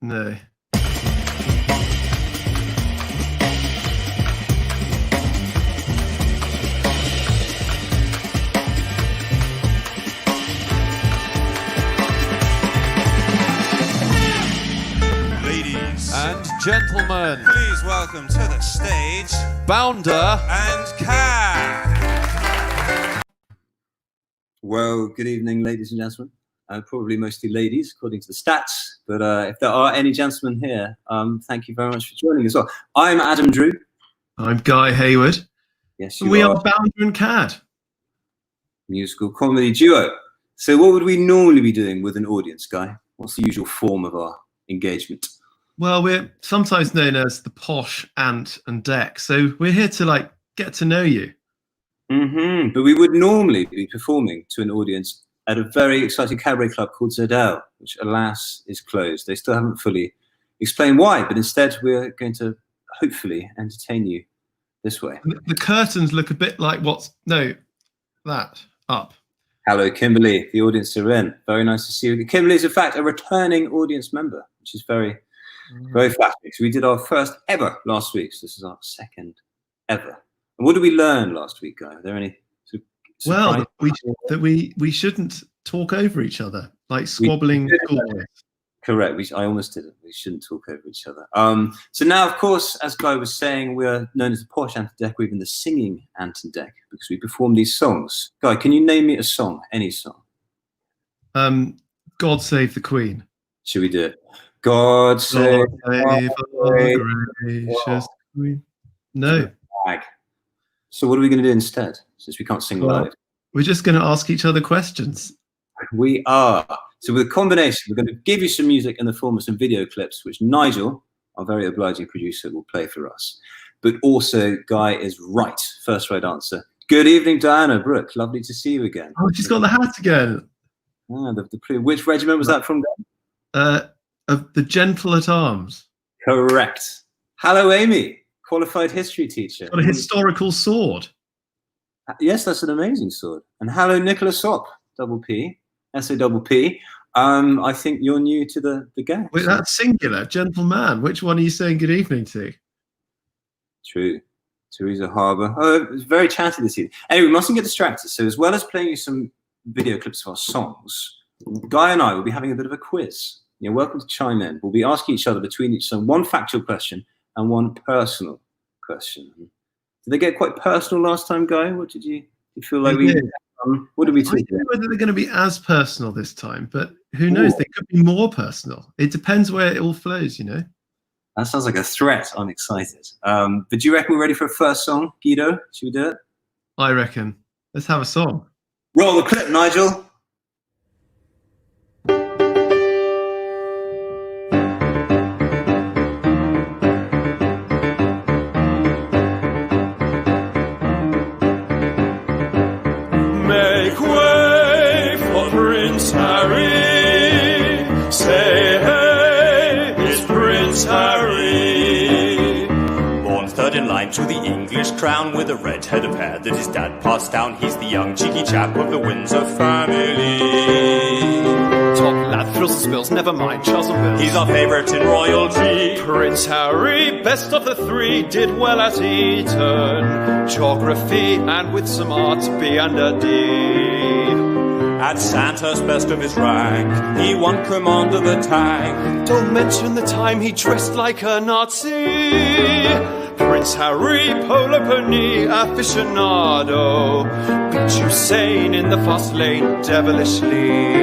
No. Ladies and gentlemen, please welcome to the stage Bounder and CAD. Well, good evening, ladies and gentlemen. Probably mostly ladies, according to the stats. But if there are any gentlemen here, thank you very much for joining as well. I'm Adam Drew. I'm Guy Hayward. Yes, we are Bounder and CAD. Musical comedy duo. So what would we normally be doing with an audience, Guy? What's the usual form of our engagement? Well, we're sometimes known as the posh Ant and Dec. So we're here to get to know you. But we would normally be performing to an audience at a very exciting cabaret club called Zodel, which alas is closed. They still haven't fully explained why, but instead we're going to hopefully entertain you this way. The curtains look a bit like that up. Hello, Kimberly. The audience are in. Very nice to see you. Kimberly is in fact a returning audience member, which is very flattering. So we did our first ever last week. So this is our second ever. And what did we learn last week, Guy? Are there any? Well, that we shouldn't talk over each other, like squabbling schoolboys. Correct. I almost did it. We shouldn't talk over each other. So now, of course, as Guy was saying, we're known as the posh Ant and Dec, or even the singing Ant and Dec, because we perform these songs. Guy, can you name me a song? Any song? God Save the Queen. Should we do it? God save our gracious Queen. No. So what are we going to do instead, since we can't sing live? We're just going to ask each other questions. We are. So with a combination, we're going to give you some music in the form of some video clips, which Nigel, our very obliging producer, will play for us. But also, Guy is right. First right answer. Good evening, Diana Brooke. Lovely to see you again. Oh, she's got the hat again. Which regiment was that from, Guy? Of the Gentle at Arms. Correct. Hello, Amy. Qualified history teacher. Got a historical sword. Yes, that's an amazing sword. And hello, Nicholas Sopp, double P, S-O-P-P. I think you're new to the gang. Wait, that's singular, gentleman. Which one are you saying good evening to? True. Teresa Harbour. Oh, it was very chatty this evening. Anyway, we mustn't get distracted. So as well as playing you some video clips of our songs, Guy and I will be having a bit of a quiz. You're welcome to chime in. We'll be asking each other between each song one factual question and one personal question. Did they get quite personal last time, Guy? What did you feel like what did we talk about? I don't know whether they're going to be as personal this time, but who knows? They could be more personal. It depends where it all flows, you know? That sounds like a threat. I'm excited. But do you reckon we're ready for a first song, Guido? Should we do it? I reckon. Let's have a song. Roll the clip, Nigel. To the English crown with a red head of hair that his dad passed down. He's the young cheeky chap of the Windsor family. Top lad, thrills and spills, never mind Charles and Bill. He's our favourite in royalty. Prince Harry, best of the three, did well at Eton. Geography and with some art, B and a D. At Sandhurst, best of his rank, he won command of the tank. Don't mention the time he dressed like a Nazi. Prince Harry, polo pony aficionado, beat Usain in the fast lane devilishly.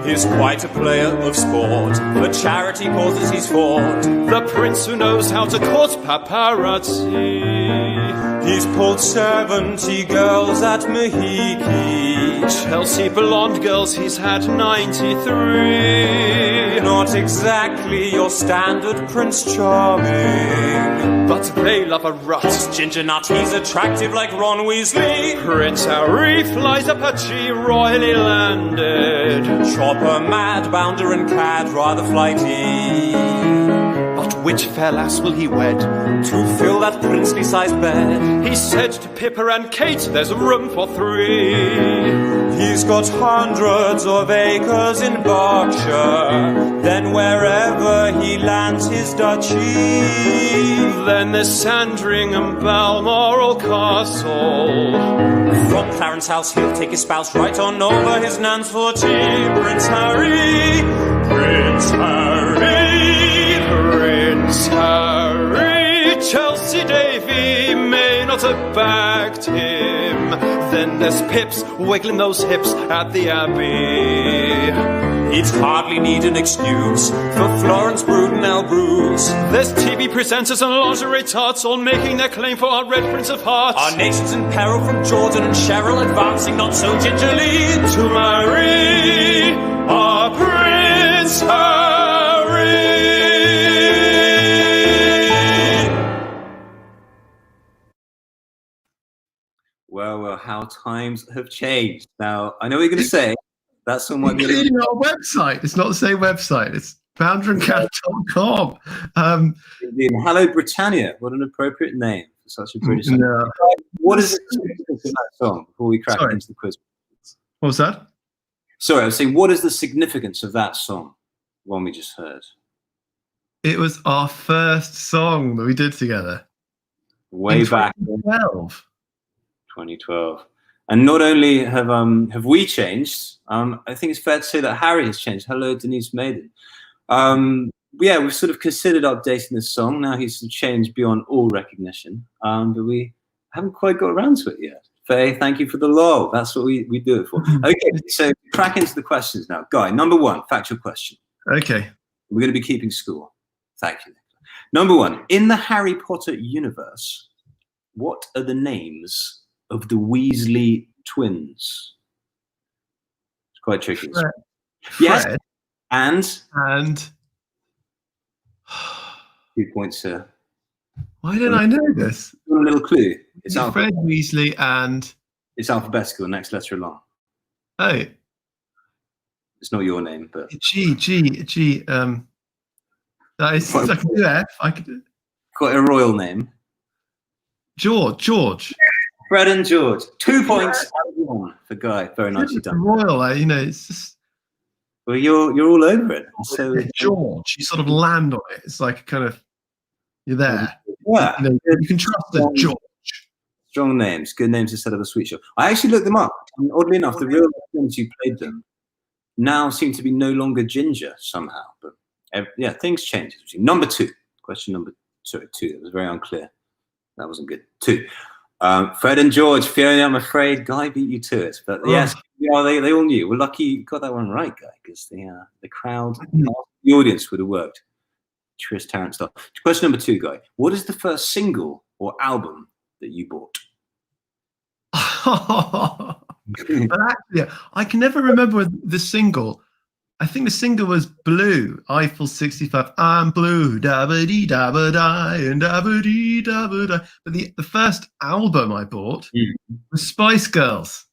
He's quite a player of sport, for charity causes he's fought. The prince who knows how to court paparazzi. He's pulled 70 girls at Mahiki. Chelsea blonde girls, he's had 93. Not exactly your standard Prince Charming, but they love a rut. Ginger nut, he's attractive like Ron Weasley. Prince Harry flies Apache, royally landed. Chopper, mad, Bounder and CAD, rather flighty. But which fair lass will he wed to fill that princely-sized bed? He said to Pippa and Kate, there's room for 3. He's got hundreds of acres in Berkshire. Then wherever and his duchy. Then there's Sandringham, Balmoral Castle. From Clarence House he'll take his spouse right on over his nan's for tea. Prince Harry, Prince Harry, Prince Harry, Chelsea Davy may not have backed him. Then there's Pips wiggling those hips at the Abbey. He'd hardly need an excuse for Florence Brudenell Bruce. There's TV presenters and lingerie tarts all making their claim for our Red Prince of Hearts. Our nation's in peril from Jordan and Cheryl advancing not so gingerly to marry our Prince Harry. Well, how times have changed. Now, I know what you're going to say. That song might be a little... Including our website. It's not the same website. It's boundaryandcat.com. Hello, Britannia. What an appropriate name for such a British song. No. What is the significance of that song before we crack into the quiz? What was that? Sorry, I was saying, what is the significance of that song, one we just heard? It was our first song that we did together. Way back in 2012. 2012. And not only have we changed, I think it's fair to say that Harry has changed. Hello, Denise Maiden. Yeah, we've sort of considered updating this song. Now he's sort of changed beyond all recognition, but we haven't quite got around to it yet. Faye, thank you for the lol. That's what we do it for. Okay, so crack into the questions now. Guy, number one, factual question. Okay. We're going to be keeping score. Thank you. Number one, in the Harry Potter universe, what are the names of the Weasley twins? It's quite tricky. Fred. Yes. Fred. And 2 points here. Why didn't I know this? You want a little clue? It's Fred Weasley and... It's alphabetical, next letter along. Oh. It's not your name, but... G. That is... I can do F. I could do... Quite a royal name. George. Fred and George. 2 points out of 1 for Guy. Very nicely done. Royal, it's just... Well, you're all over it. So George, you sort of land on it. It's like kind of... You're there. Yeah. You can trust the George. Strong names. Good names to set up a sweet shop. I actually looked them up. And oddly enough, the real ones who played them now seem to be no longer ginger somehow. But yeah, things change. Number 2. Question number 2. It was very unclear. That wasn't good. 2. Fred and George, Fiona, I'm afraid Guy beat you to it. But yes, yeah, they all knew. We're lucky you got that one right, Guy, because the crowd, the audience would have worked. Tris Tarrant stuff. Question number 2, Guy. What is the first single or album that you bought? But actually, I can never remember the single. I think the single was Blue, Eiffel 65. I'm blue, dabba-dee, dabba-die, and dabba-dee, dabba-die. But the first album I bought was Spice Girls.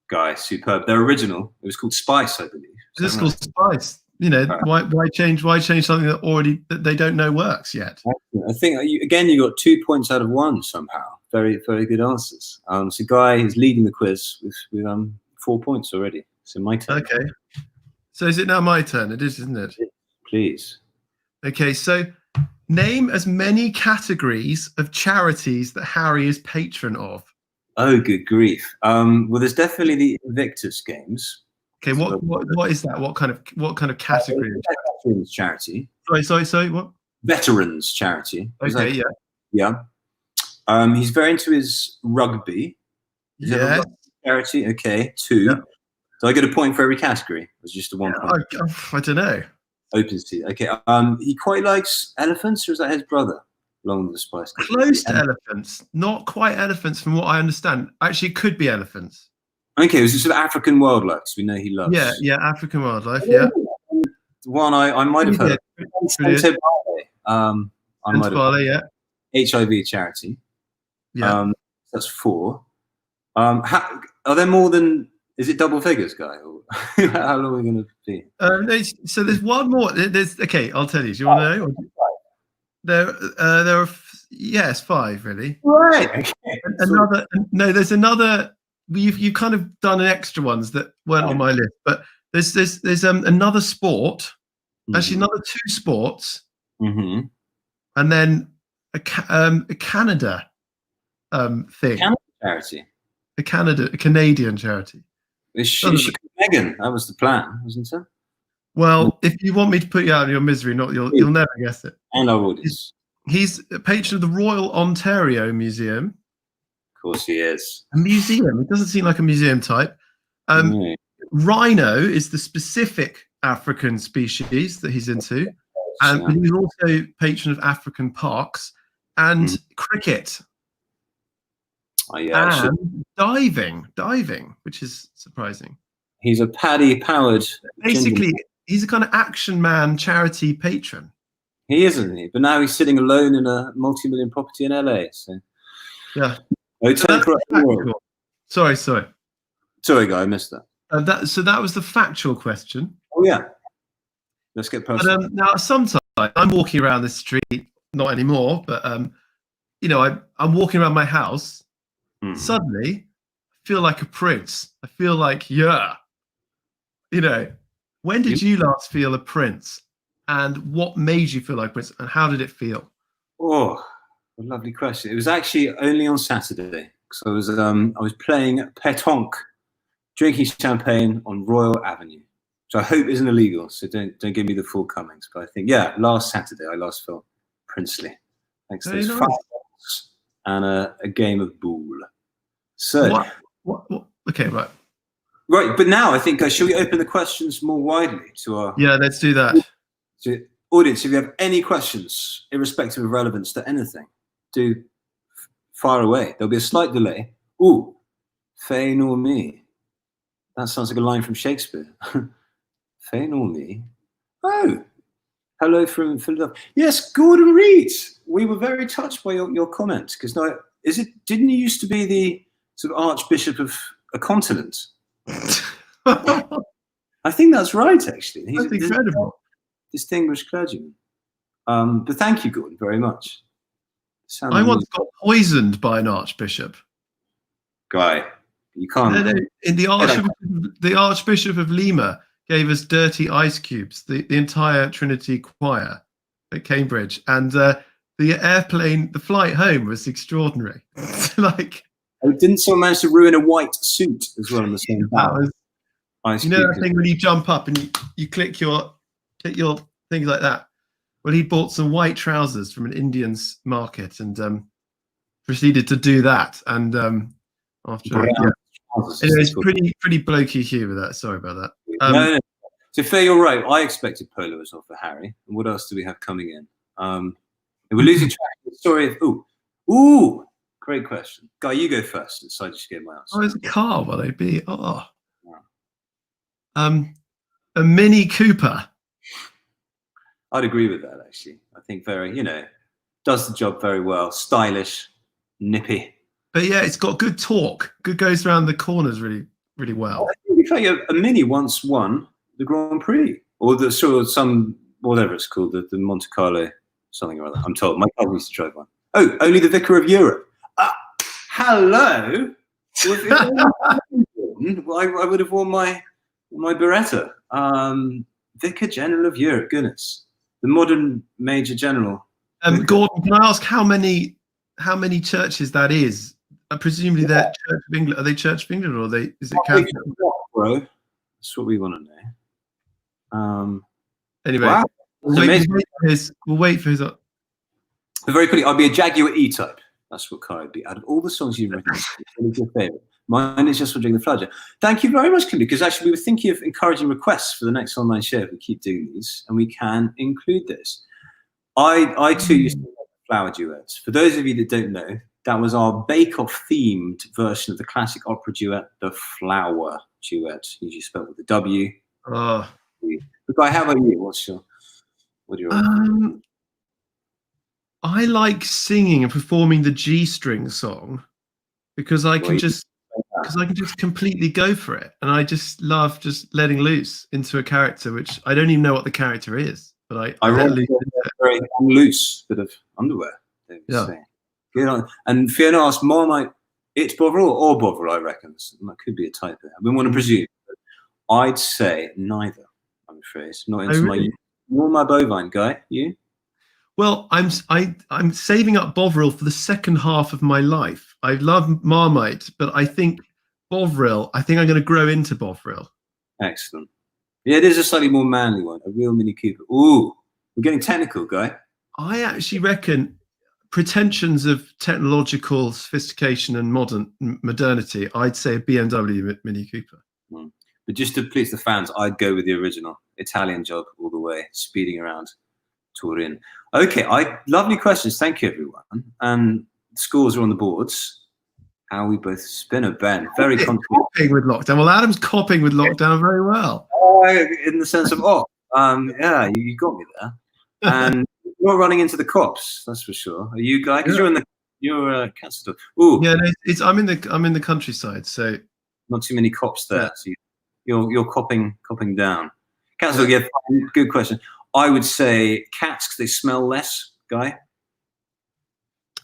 Guy, superb. Their original, it was called Spice, I believe. It's called Spice. You know, why change something that they don't know works yet? I think you got 2 points out of 1 somehow. Very, very good answers. So Guy is leading the quiz with 4 points already. So my turn. Okay. So is it now my turn? It is, isn't it? Please. Okay, so name as many categories of charities that Harry is patron of. Oh, good grief. Well, there's definitely the Invictus Games. Okay, what is that? What kind of category? Veterans charity. Sorry, what? Veterans charity. Okay, yeah. He's very into his rugby. Yeah. Charity. Okay, 2. Yeah. Do I get a point for every category? Or is it just a 1 point? I don't know. Open to. Okay. He quite likes elephants, or is that his brother? Along with the Spice Girls. Close to elephants, not quite elephants, from what I understand. Actually, it could be elephants. Okay, it was sort of African wildlife. So we know he loves. Yeah, African wildlife. Yeah. One I might have heard. Yeah. HIV charity. Yeah. That's 4. Are there more than? Is it double figures, Guy? Or how long are we going to be? So there's one more. Okay, I'll tell you. Do you want to know? There are. Yes, 5 really. Right. Okay. There's another. You've kind of done extra ones that weren't on my list, but there's another sport Actually, another 2 sports, Mm-hmm. and then a Canada thing. Canada charity. A Canadian charity. She Megan. That was the plan, wasn't it? Well, if you want me to put you out of your misery, you'll never guess it. And our audience. He's a patron of the Royal Ontario Museum. Of course he is. A museum. It doesn't seem like a museum type. No. Rhino is the specific African species that he's into. But he's also patron of African parks and cricket. Oh, yeah, and diving, which is surprising. He's a paddy-powered. Basically, he's a kind of action man charity patron. He isn't he? But now he's sitting alone in a multi-million property in LA. So yeah. Sorry, guy, I missed that. So that was the factual question. Oh yeah. Let's get personal. But, now, sometimes I'm walking around the street, not anymore, but I'm walking around my house. Suddenly, I feel like a prince. I feel like, when did you last feel a prince? And what made you feel like a prince? And how did it feel? Oh, a lovely question. It was actually only on Saturday. because I was playing pétanque, drinking champagne on Royal Avenue, which I hope isn't illegal. So don't give me the full comings. But I think last Saturday I last felt princely, thanks to those fireworks and a game of boule. So what? Okay, right. Right, but now I think shall we open the questions more widely to our let's do that. To audience? If you have any questions, irrespective of relevance to anything, do fire away. There'll be a slight delay. Ooh, fais nor me. That sounds like a line from Shakespeare. Fais nor me. Oh, hello from Philadelphia. Yes, Gordon Reed. We were very touched by your comment because didn't you used to be the sort of Archbishop of a continent? I think that's right, actually. He's that's incredible. Distinguished clergyman. But thank you, Gordon, very much. I once got poisoned by an archbishop. Guy, you can't. No, in the Archbishop of Lima gave us dirty ice cubes, the entire Trinity choir at Cambridge, and the flight home was extraordinary. Didn't someone manage to ruin a white suit as well in the same bow? That thing when you jump up and you click your things like that. Well, he bought some white trousers from an Indian's market and proceeded to do that. And it's pretty blokey humour that. Sorry about that. No. So fair, you're right. I expected polo as well for Harry. And what else do we have coming in? We're losing track of the story of ooh. Great question. Guy, you go first. So I just gave my answer. Oh, it's a car, will they be? Oh. A Mini Cooper. I'd agree with that, actually. I think very, does the job very well. Stylish, nippy. But yeah, it's got good torque. Good goes around the corners really, really well. I think a Mini once won the Grand Prix. Or whatever it's called, the Monte Carlo something or other. I'm told. My father used to drive one. Oh, only the Vicar of Europe. Hello. I would have worn my Beretta. Vicar General of Europe. Goodness, the modern Major General. Gordon, can I ask how many churches that is? Presumably they're Church of England. Are they Church of England or is it Catholic? Bro, that's what we want to know. Anyway, wow. we'll wait for his. But very quickly, I'll be a Jaguar E-Type. That's what Kai would be. Out of all the songs you've written, what is your favourite? Mine is Just for Doing the Flagger. Thank you very much, Kimberly, because actually we were thinking of encouraging requests for the next online show if we keep doing these, and we can include this. I too used to love flower duets. For those of you that don't know, that was our Bake-Off themed version of the classic opera duet, the Flower Duet, usually spelled with a W. But Guy, how about you? What are your I like singing and performing the G-string song because I can just completely go for it, and I just love just letting loose into a character, which I don't even know what the character is, but I let loose. Very loose bit of underwear. Good on. And Fiona asked, Marmite, it's Bovril or Bovril, I reckon. That could be a typo. I wouldn't want to presume. I'd say neither. I'm afraid not into More my bovine guy. You? Well, I'm saving up Bovril for the second half of my life. I love Marmite, but I think Bovril. I think I'm going to grow into Bovril. Excellent. Yeah, it is a slightly more manly one, a real Mini Cooper. Ooh, we're getting technical, guy. I actually reckon pretensions of technological sophistication and modernity. I'd say a BMW Mini Cooper. But just to please the fans, I'd go with the original Italian job all the way, speeding around Turin. Okay, lovely questions. Thank you, everyone. And the scores are on the boards. How we both spin a Ben. Very copying with lockdown. Well, Adam's copying with lockdown very well. In the sense of, yeah, you got me there. And you're running into the cops, that's for sure. Are you, guy? Because you're Cancer. Ooh, yeah. No, I'm in the countryside, so not too many cops there. So you're copping down. Cancer. Yeah, good question. I would say cats because they smell less, guy.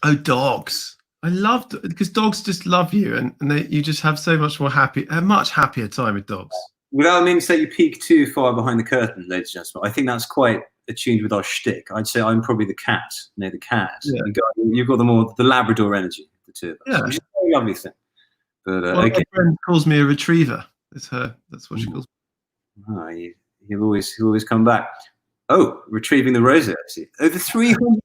Oh, dogs. I love because dogs just love you, and you just have so much more a much happier time with dogs. Without meaning to say you peek too far behind the curtain, ladies and gentlemen, I think that's quite attuned with our shtick. I'd say I'm probably the cat, the cat. Yeah. You've got the Labrador energy, the two of us. Yeah. Which is a very lovely thing. But okay. My friend calls me a retriever. It's her. That's what she calls me. Oh, he'll always come back. Oh, retrieving the rosette. Over 300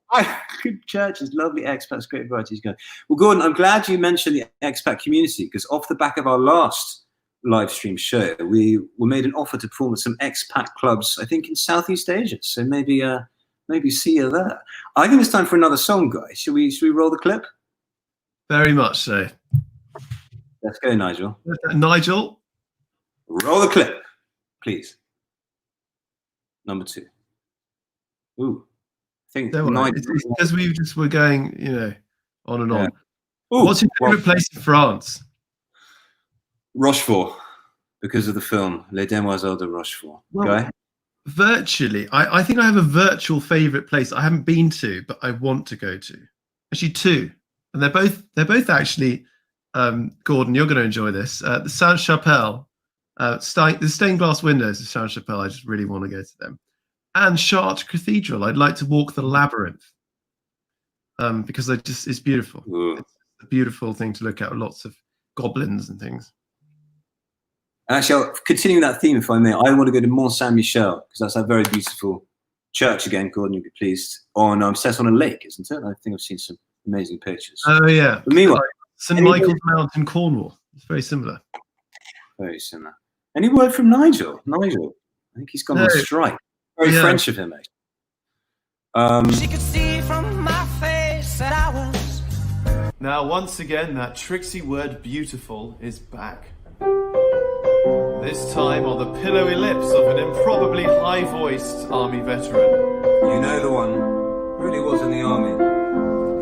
good churches, lovely expats, great varieties going. Well, Gordon, I'm glad you mentioned the expat community because off the back of our last live stream show, we were made an offer to perform at some expat clubs, I think in Southeast Asia. So maybe see you there. I think it's time for another song, guys. Should we roll the clip? Very much so. Let's go, Nigel. Nigel, roll the clip, please. Number 2. Ooh, I think it's because we just were going, on and on. Ooh, what's your favorite place in France? Rochefort, because of the film Les Demoiselles de Rochefort. Well, virtually, I think I have a virtual favorite place I haven't been to, but I want to go to. Actually, 2, and they're both actually. Gordon, you're going to enjoy this. The Sainte-Chapelle, the stained glass windows of Sainte-Chapelle. I just really want to go to them. And Chartres Cathedral. I'd like to walk the labyrinth because it's beautiful. Ooh. It's a beautiful thing to look at. Lots of goblins and things. Actually, continuing that theme, if I may, I want to go to Mont Saint-Michel because that's a very beautiful church again. Gordon, you'll be pleased. Set on a lake, isn't it? I think I've seen some amazing pictures. Oh yeah. But meanwhile, St. Michael's Mount in Cornwall. It's very similar. Very similar. Any word from Nigel? Nigel, I think he's gone on strike. Very French of him, actually. She could see from my face that I was. Now, once again, that tricksy word "beautiful" is back. This time on the pillowy lips of an improbably high-voiced army veteran. You know the one who really was in the army.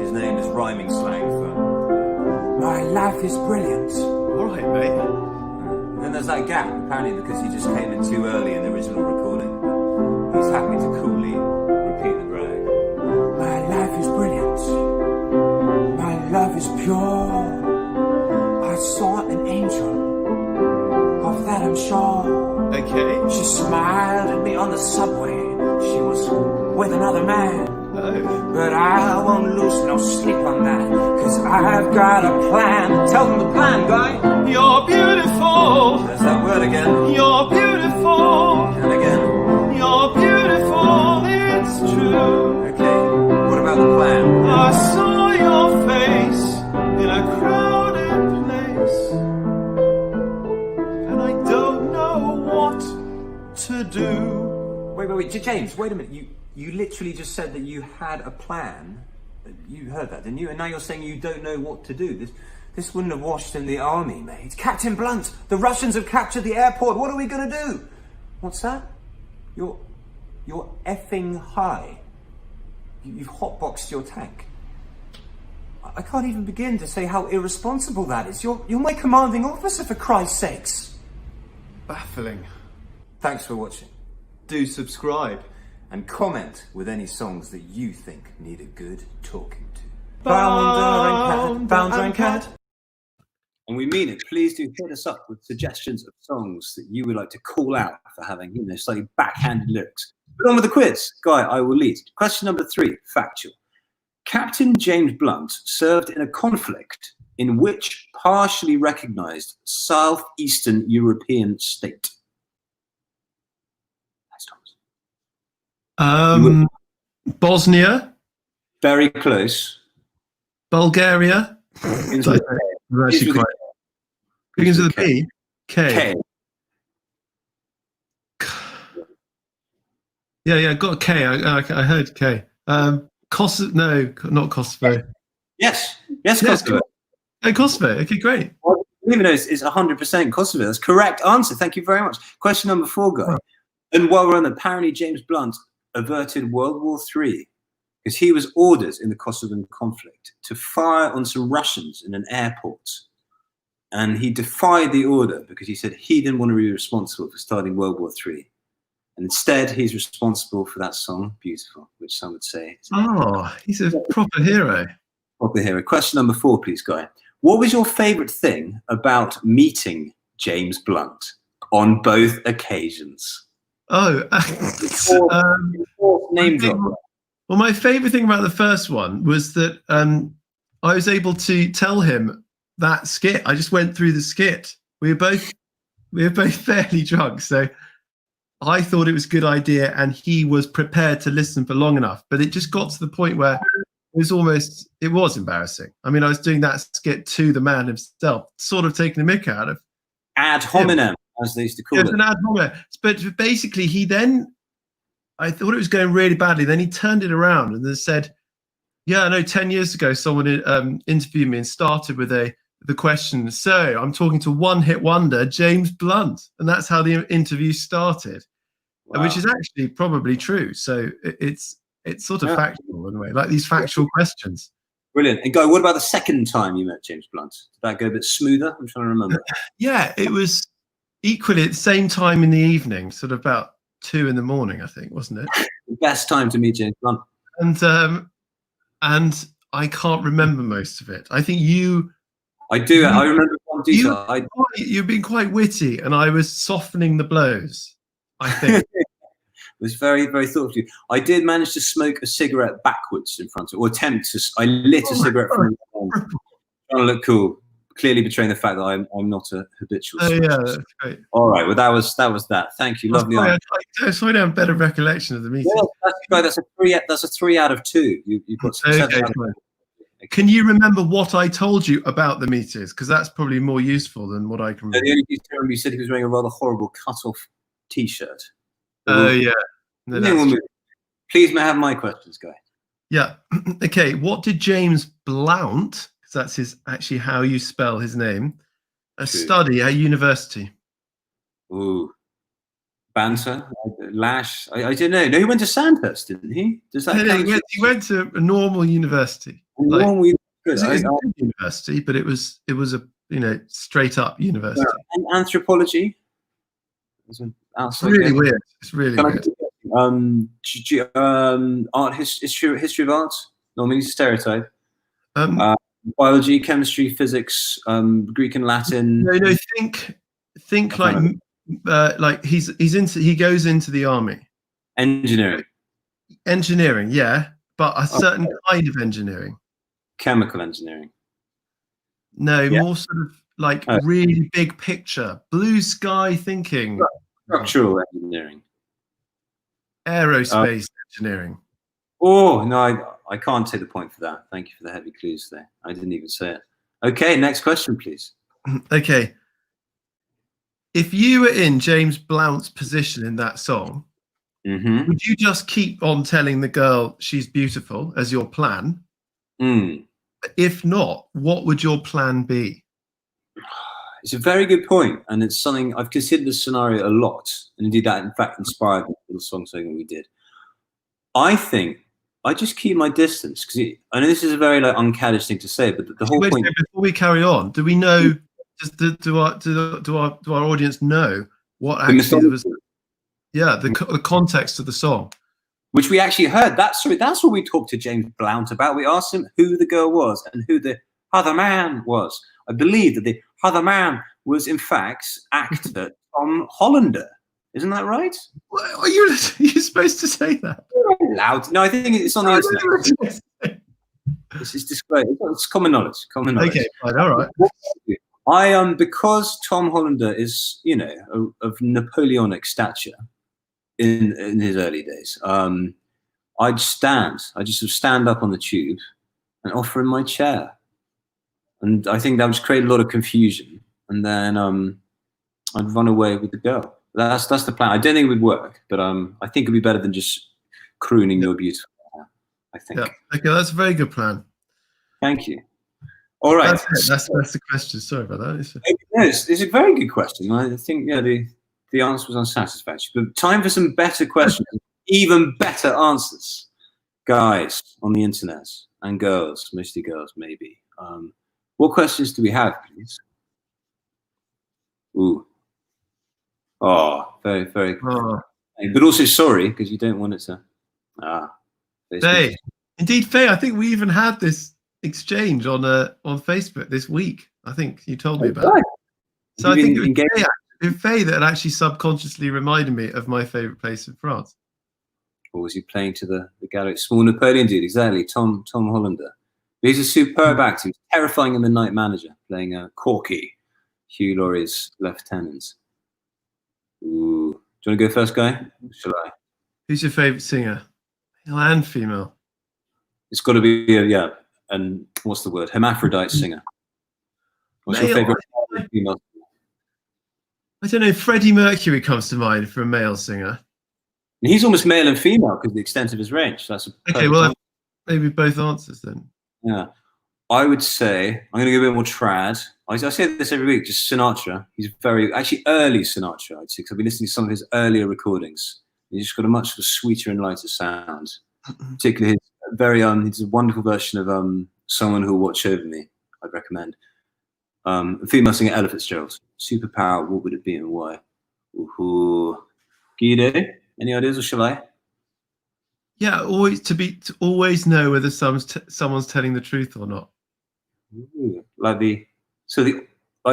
His name is rhyming slang for "My life is brilliant." All right, mate. And then there's that gap, apparently because he just came in too early in the original recording. He's happy to coolly repeat the brag. My life is brilliant. My love is pure. I saw an angel. Of that I'm sure. Okay. She smiled at me on the subway. She was with another man. Oh. But I won't lose no sleep on that. Cause I've got a plan. Tell them the plan, guy. You're beautiful. There's that word again. You're beautiful. And again. You're beautiful, it's true. Okay, what about the plan? I saw your face in a crowded place, and I don't know what to do. Wait, James, wait a minute. You literally just said that you had a plan. You heard that, didn't you? And now you're saying you don't know what to do. This wouldn't have washed in the army, mate. Captain Blunt, the Russians have captured the airport. What are we going to do? What's that? You're effing high. You've hotboxed your tank. I can't even begin to say how irresponsible that is. You're my commanding officer, for Christ's sakes. Baffling. Thanks for watching. Do subscribe. And comment with any songs that you think need a good talking to. Bounder and Cat. and we mean it, please do hit us up with suggestions of songs that you would like to call out for having, slightly backhanded lyrics. But on with the quiz. Guy, I will lead. Question number 3, factual. Captain James Blunt served in a conflict in which partially recognized southeastern European state? Bosnia, Very close. Bulgaria. Begins So with I'm actually quite. Begins with a B. K. Yeah, got a K. I heard K. Kosovo? No, not Kosovo. Yes, Kosovo. Oh, Kosovo. Okay, great. Well, even though it's 100% Kosovo, that's correct answer. Thank you very much. Question number 4, Guy. And while we're on, apparently James Blunt averted World War III because he was ordered in the Kosovan conflict to fire on some Russians in an airport. And he defied the order because he said he didn't want to be responsible for starting World War III. And instead, he's responsible for that song, Beautiful, which some would say. Oh, he's a proper hero. Proper hero. Question number 4, please, Guy. What was your favourite thing about meeting James Blunt on both occasions? Oh, name drop. Well, my favourite thing about the first one was that I was able to tell him that skit. I just went through the skit. We were both fairly drunk, so I thought it was a good idea, and he was prepared to listen for long enough. But it just got to the point where it was embarrassing. I mean, I was doing that skit to the man himself, sort of taking the mick out of ad hominem, as they used to call it. An ad hominem. But basically, I thought it was going really badly. Then he turned it around and then said, "Yeah, I know. 10 years ago, someone interviewed me and started with the question. So I'm talking to one-hit wonder James Blunt, and that's how the interview started, which is actually probably true. So it's sort of factual in a way, like these factual questions." Brilliant. And Guy, what about the second time you met James Blunt? Did that go a bit smoother? I'm trying to remember. Yeah, it was equally at the same time in the evening, sort of about 2 in the morning, I think, wasn't it? The best time to meet James Blunt. And I can't remember most of it. I think you. I do. I remember one detail. You've been quite witty, and I was softening the blows, I think. It was very, very thoughtful of you. I did manage to smoke a cigarette backwards in front of, or attempt to. I lit a cigarette from trying to look cool, clearly betraying the fact that I'm not a habitual smoker. Yeah, that's great. All right, well, that was that. Thank you, lovely. I have a better recollection of the meeting. Yeah, that's a 3 out of 2. You've got success. Okay. Can you remember what I told you about the meetings? Because that's probably more useful than what I can remember. The only piece I remember, you said he was wearing a rather horrible cut-off T-shirt. Oh, yeah. No, please may I have my questions, Guy? Yeah. Okay. What did James Blount, because that's actually how you spell his name, study at university? Ooh. Banter? Lash? I don't know. No, he went to Sandhurst, didn't he? Does that count? He went to a normal university. It was a good university, but it was a straight up university. And anthropology? It's really weird. It's really weird. Art history of art. Normally stereotype. Biology, chemistry, physics, Greek and Latin. No. Think like he goes into the army. Engineering, yeah, but a certain kind of engineering. Chemical engineering. No, more sort of like really big picture, blue sky thinking. Structural engineering. Aerospace engineering. Oh, no, I can't take the point for that. Thank you for the heavy clues there. I didn't even say it. Okay, next question, please. Okay. If you were in James Blount's position in that song, would you just keep on telling the girl she's beautiful as your plan? If not, what would your plan be? It's a very good point, and it's something I've considered this scenario a lot, and indeed that, in fact, inspired the little song that we did. I think I just keep my distance because I know this is a very uncaddish thing to say, but the whole point. Before we carry on, do we know? Do our audience know what actually was? Yeah, the context of the song, which we actually heard. That's what we talked to James Blount about. We asked him who the girl was and who the other man was. I believe that the other man was in fact actor Tom Hollander. Isn't that right? Are you supposed to say that? Loud. No, I think it's on the internet. This is disclosed. It's common knowledge. Common knowledge. Okay, fine, all right. I because Tom Hollander is, of Napoleonic stature in his early days. I just sort of stand up on the tube and offer him my chair, and I think that would just create a lot of confusion. And then I'd run away with the girl. That's the plan. I don't think it would work, but I think it'd be better than just crooning your beautiful hair, I think. Yeah. Okay, that's a very good plan. Thank you. All right. That's the question. Sorry about that. It's a very good question. I think the answer was unsatisfactory. But time for some better questions, even better answers, guys on the internet and girls, mostly girls, maybe. What questions do we have, please? Ooh. Oh, very, very. Oh. But also sorry, because you don't want it to. Faye. Indeed, Faye, I think we even had this exchange on Facebook this week. I think you told me about it. So I think it was Faye that actually subconsciously reminded me of my favourite place in France. Or was he playing to the gallery? Small Napoleon dude, exactly. Tom Hollander. He's a superb actor. He's terrifying in The Night Manager, playing Corky, Hugh Laurie's lieutenant. Ooh. Do you want to go first, Guy? Or shall I? Who's your favourite singer? Male and female? It's got to be, and what's the word? Hermaphrodite singer. What's your favourite female singer? I don't know. Freddie Mercury comes to mind for a male singer. He's almost male and female because of the extent of his range. That's okay, well, maybe both answers then. Yeah. I would say, I'm going to go a bit more trad. I say this every week, just Sinatra. He's actually early Sinatra, I'd say, because I've been listening to some of his earlier recordings. He's just got a much sort of sweeter and lighter sound. Particularly his a wonderful version of Someone Who'll Watch Over Me, I'd recommend. Female singer Ella Fitzgerald. Superpower, what would it be and why? Ooh. Guido, any ideas or shall I? Yeah, always know whether someone's telling the truth or not. Ooh, like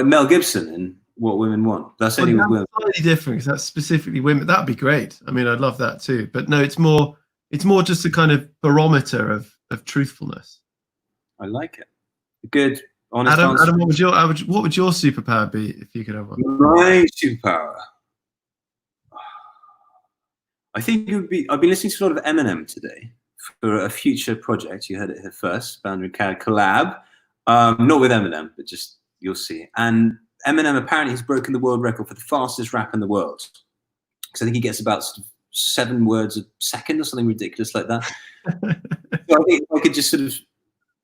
Mel Gibson in What Women Want. That's only with women. Slightly different because that's specifically women. That'd be great. I mean, I'd love that too. But no, it's more just a kind of barometer of truthfulness. I like it. Good, honest Adam, answer. Adam, what would your superpower be if you could have one? My superpower. I think it would be. I've been listening to a lot of Eminem today for a future project. You heard it here first. Boundary CAD collab. Not with Eminem, but just you'll see. And Eminem apparently has broken the world record for the fastest rap in the world. Because I think he gets about 7 words a second or something ridiculous like that. So I think I could just sort of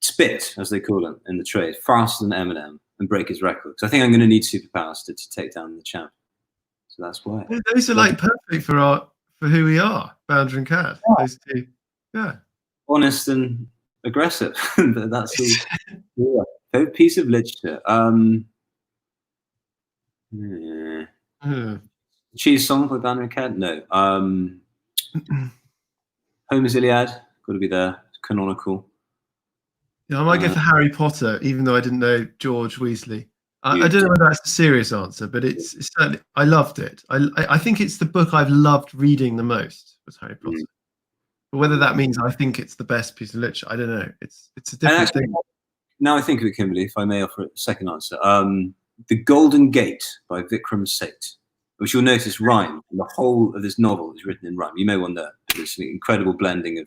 spit, as they call it in the trade, faster than Eminem and break his record. So I think I'm going to need superpowers to take down the champ. So that's why. Those are like perfect for who we are, Boundary and CAD. Yeah. Those two. Yeah. Honest and aggressive. That's all. Yeah. Piece of literature. Cheese song by Boundary and CAD? No. Homer's Iliad, got to be there. It's canonical. Yeah, I might go for Harry Potter, even though I didn't know George Weasley. I don't know whether that's a serious answer, but it's certainly, I loved it. I think it's the book I've loved reading the most was Harry Potter. But whether that means I think it's the best piece of literature, I don't know. It's a different thing. Now I think of it, Kimberly, if I may offer a second answer. The Golden Gate by Vikram Seth, which you'll notice rhyme. And the whole of this novel is written in rhyme. You may wonder, there's an incredible blending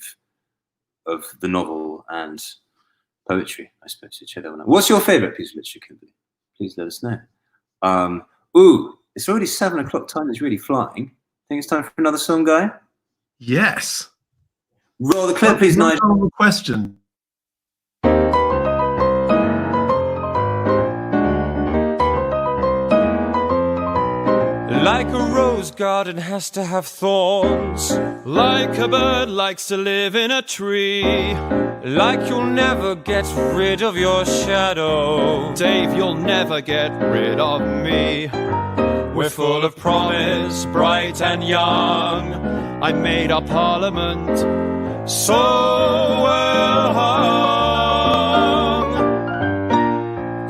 of the novel and poetry, I suppose. What's your favourite piece of literature, Kimberly? Please let us know. It's already 7 o'clock. Time is really flying. Think it's time for another song, Guy? Yes. Roll the clip, please, Nigel. Question. Like a rose garden has to have thorns, like a bird likes to live in a tree, like you'll never get rid of your shadow. Dave, you'll never get rid of me. We're full of promise, bright and young. I made our parliament so well hung.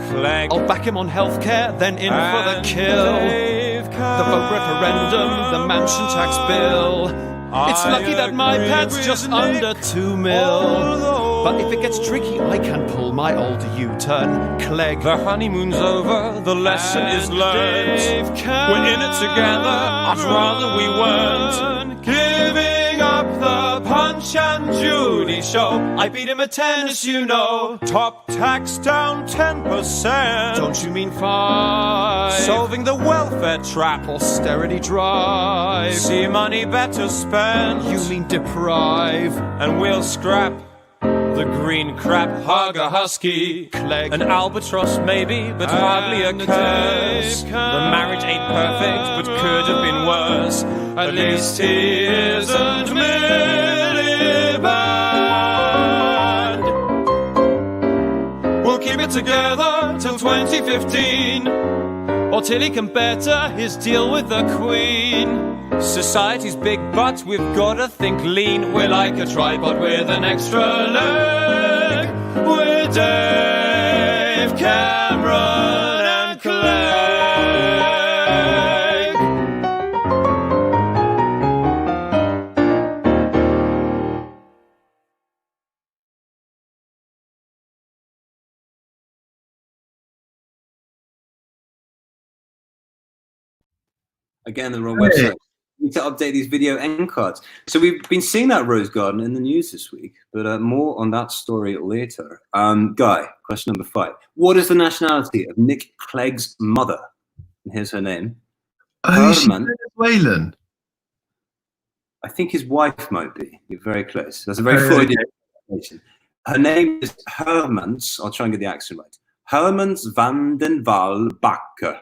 Clank. Oh, back him on healthcare, then in for the kill. The vote referendum, the mansion tax bill. It's lucky that my pad's just under 2 mil. But if it gets tricky, I can pull my old U-turn. Clegg. The honeymoon's over, the lesson is learned. We're in it together, I'd rather we weren't. Giving up the Punch and Judy show. I beat him at tennis, you know. Top tax down 10%. Don't you mean 5? Solving the welfare trap. Austerity drive. See money better spent. You mean deprive. And we'll scrap the green crap, hug a husky, Clegg. an albatross maybe, but hardly a curse. The marriage ain't perfect, but could have been worse. At least he isn't Miliband. We'll keep it together till 2015, or till he can better his deal with the Queen. Society's big, but we've gotta think lean. We're like a tripod with an extra leg. We're Dave, Cameron, and Clegg. Again, the wrong website. We need to update these video end cards. So we've been seeing that rose garden in the news this week, but more on that story later. Guy, question number 5. What is the nationality of Nick Clegg's mother? And here's her name. Oh, she's Herman. Venezuelan. I think his wife might be. You're very close. That's a very Freudian explanation. Her name is Hermans. I'll try and get the accent right. Hermans van den Waal Bakker.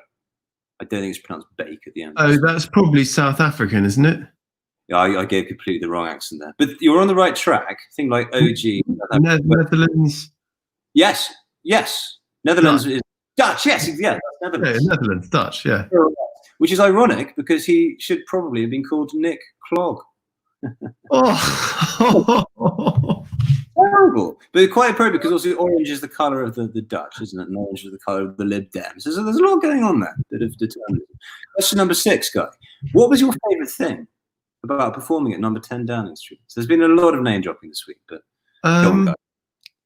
I don't think it's pronounced bake at the end. Oh, that's probably South African, isn't it? Yeah, I gave completely the wrong accent there. But you're on the right track. Thing like OG. Netherlands. Yes. Netherlands is Dutch. Yes, yeah, Netherlands. Yeah, Netherlands, Dutch, yeah. Which is ironic because he should probably have been called Nick Clog. Oh. Terrible. But quite appropriate because also orange is the colour of the Dutch, isn't it? And orange is the colour of the Lib Dems. So there's a lot going on there that have determined it. Question number 6, Guy. What was your favourite thing about performing at number 10 Downing Street? So there's been a lot of name dropping this week, but go on, Guy.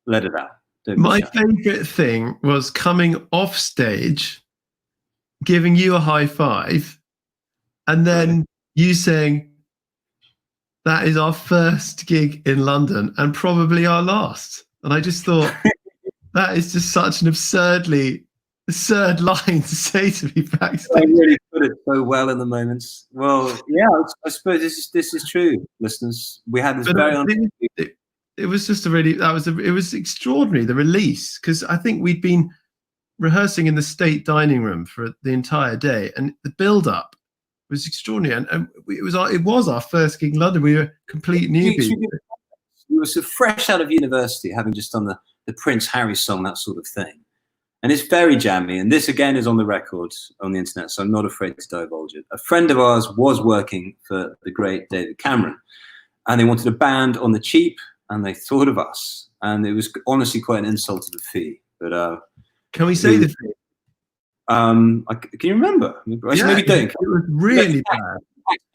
Let it out. My favourite thing was coming off stage, giving you a high five, and then you saying, that is our first gig in London and probably our last. And I just thought, that is just such an absurd line to say to me backstage. I really put it so well in the moments. Well, yeah, I suppose this is true, listeners. We had this it was just it was extraordinary, the release, because I think we'd been rehearsing in the state dining room for the entire day, and the build-up was extraordinary. And it was our first gig in London. We were complete newbies. We were so fresh out of university, having just done the Prince Harry song, that sort of thing. And it's very jammy. And this, again, is on the record on the internet, so I'm not afraid to divulge it. A friend of ours was working for the great David Cameron, and they wanted a band on the cheap, and they thought of us. And it was honestly quite an insult to the fee. But can we say the fee? Can you remember? Maybe don't. It was really bad.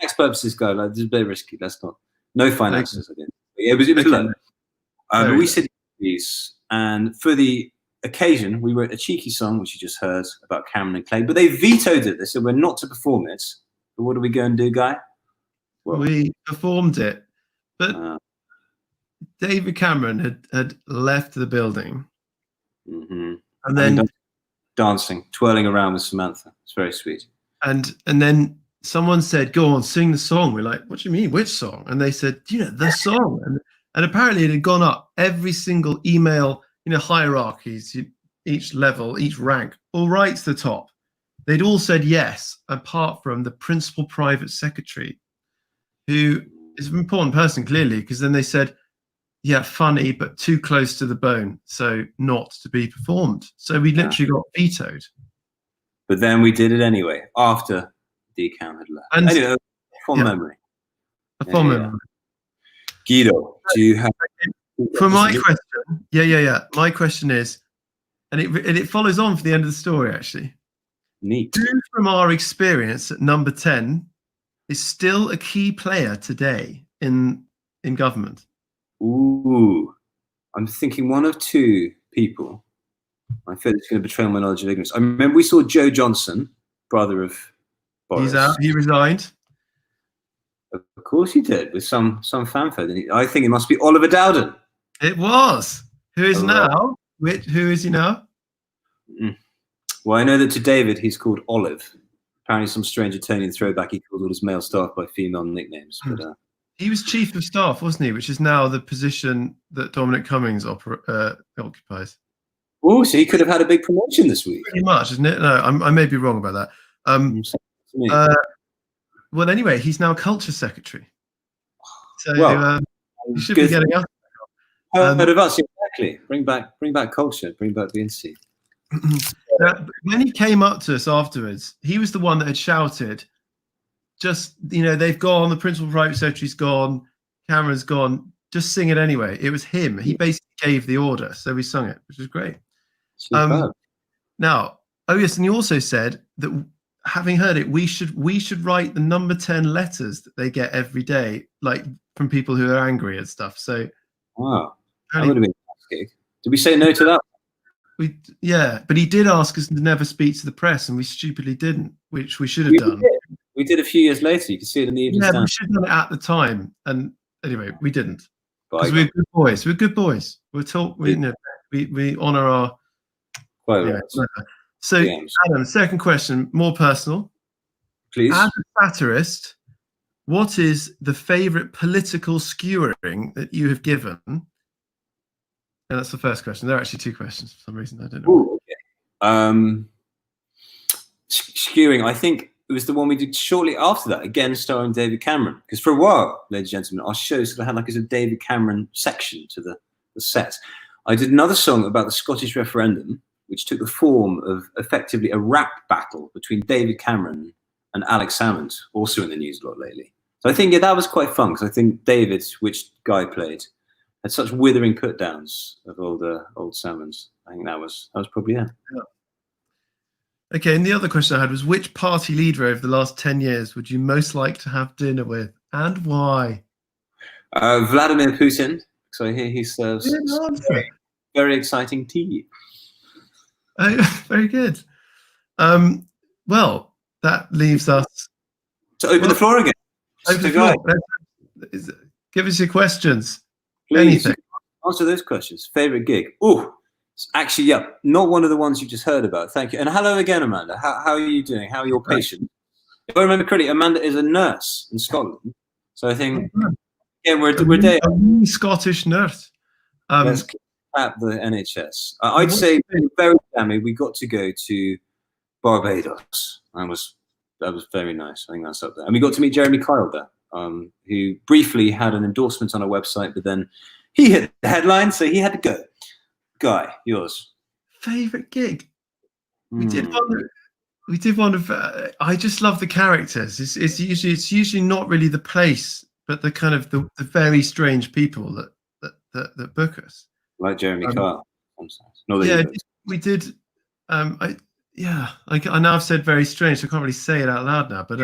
Tax purposes go, like, this is a bit risky. Let's not. No finances, I didn't. It was low. We said these, and for the occasion, we wrote a cheeky song, which you just heard, about Cameron and Clay, but they vetoed it. They said we're not to perform it. But what do we go and do, Guy? Well, we performed it, but David Cameron had left the building, and then dancing, twirling around with Samantha. It's very sweet. And then someone said, "Go on, sing the song." We're like, "What do you mean, which song?" And they said, the song. And apparently it had gone up every single email, hierarchies, each level, each rank, all right to the top. They'd all said yes, apart from the principal private secretary, who is an important person, clearly, because then they said, yeah, funny, but too close to the bone, so not to be performed. So we literally got vetoed. But then we did it anyway, after Decam had left. And anyway, fond memory. A fond memory. Guido, do you have... For my question, my question is, and it follows on for the end of the story, actually. Neat. Who from our experience at number 10 is still a key player today in government? Ooh, I'm thinking one of two people. I feel it's going to betray my knowledge of ignorance. I remember we saw Joe Johnson, brother of Boris. He's out. He resigned. Of course he did, with some fanfare. I think it must be Oliver Dowden. It was. Who is Hello. now? Who is he now? Well, I know that to David he's called Olive. Apparently some strange Italian throwback. He called all his male staff by female nicknames. But He was chief of staff, wasn't he? Which is now the position that Dominic Cummings occupies. oh, so he could have had a big promotion this week. Pretty much, isn't it? No, I may be wrong about that. Well, anyway, he's now culture secretary. So you should be getting up. Heard of us, exactly. Bring back culture. Bring back the NC. When he came up to us afterwards, he was the one that had shouted, just, they've gone, the principal private secretary's gone, Cameron's gone, just sing it anyway. It was him. He basically gave the order, so we sung it, which was great. Now, oh yes, and he also said that, having heard it, we should write the number 10 letters that they get every day, like from people who are angry and stuff. So, wow, that would have been a gig. Did we say no to that? But he did ask us to never speak to the press, and we stupidly didn't, which we should have done. We did a few years later. You can see it in the evening. Yeah, we should have done it at the time, and anyway, we didn't. Because we're good boys. We're good boys. We honour our. So, Adam, second question, more personal. Please. As a satirist, what is the favourite political skewering that you have given? And that's the first question. There are actually two questions for some reason. I don't know. Ooh, okay. Skewing, I think it was the one we did shortly after that, again starring David Cameron. Because for a while, ladies and gentlemen, our show sort of had like a David Cameron section to the set. I did another song about the Scottish referendum, which took the form of effectively a rap battle between David Cameron and Alex Salmond, also in the news a lot lately. So I think that was quite fun, because I think David, which Guy played, had such withering put downs of old Salmonds. I think that was probably it. Yeah. Okay, and the other question I had was, which party leader over the last 10 years would you most like to have dinner with, and why? Vladimir Putin, because I hear he serves very exciting tea. Very good. Well, that leaves us to open the floor again. Open the floor. Give us your questions. Please. Anything. Answer those questions. Favorite gig? Oh, actually, yeah, not one of the ones you just heard about. Thank you. And hello again, Amanda. How are you doing? How are your patients? If I remember correctly, Amanda is a nurse in Scotland. So I think, we're there. A Scottish nurse. Let's at the NHS. I'd say very dammy. We got to go to Barbados. That was very nice. I think that's up there. And we got to meet Jeremy Kyle there, who briefly had an endorsement on our website, but then he hit the headline, so he had to go. Guy, yours. Favorite gig? We did one of. I just love the characters. It's usually not really the place, but the kind of the very strange people that book us. Like Jeremy Kyle. We did. I know I've said very strange, so I can't really say it out loud now. But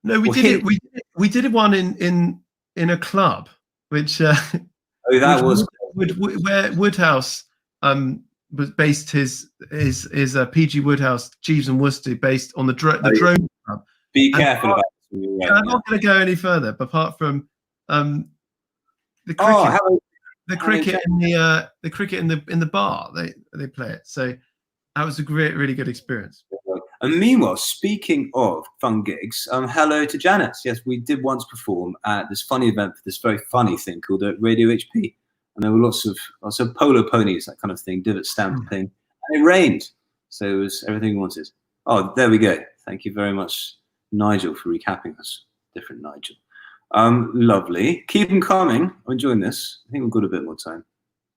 no, we did one in a club, which that was where Woodhouse was based his PG Woodhouse, Jeeves and Worcester, based on the drone club. Be careful about this. I'm not going to go any further, but apart from the cricket. The cricket in the bar, they play it. So that was a really good experience. And meanwhile, speaking of fun gigs, hello to Janice. Yes, we did once perform at this funny event for this very funny thing called Radio HP, and there were lots of polo ponies, that kind of thing, divot stamp thing, and it rained, so it was everything we wanted. Oh, there we go. Thank you very much, Nigel, for recapping us. Different Nigel. Lovely. Keep them coming. I'm enjoying this. I think we've got a bit more time.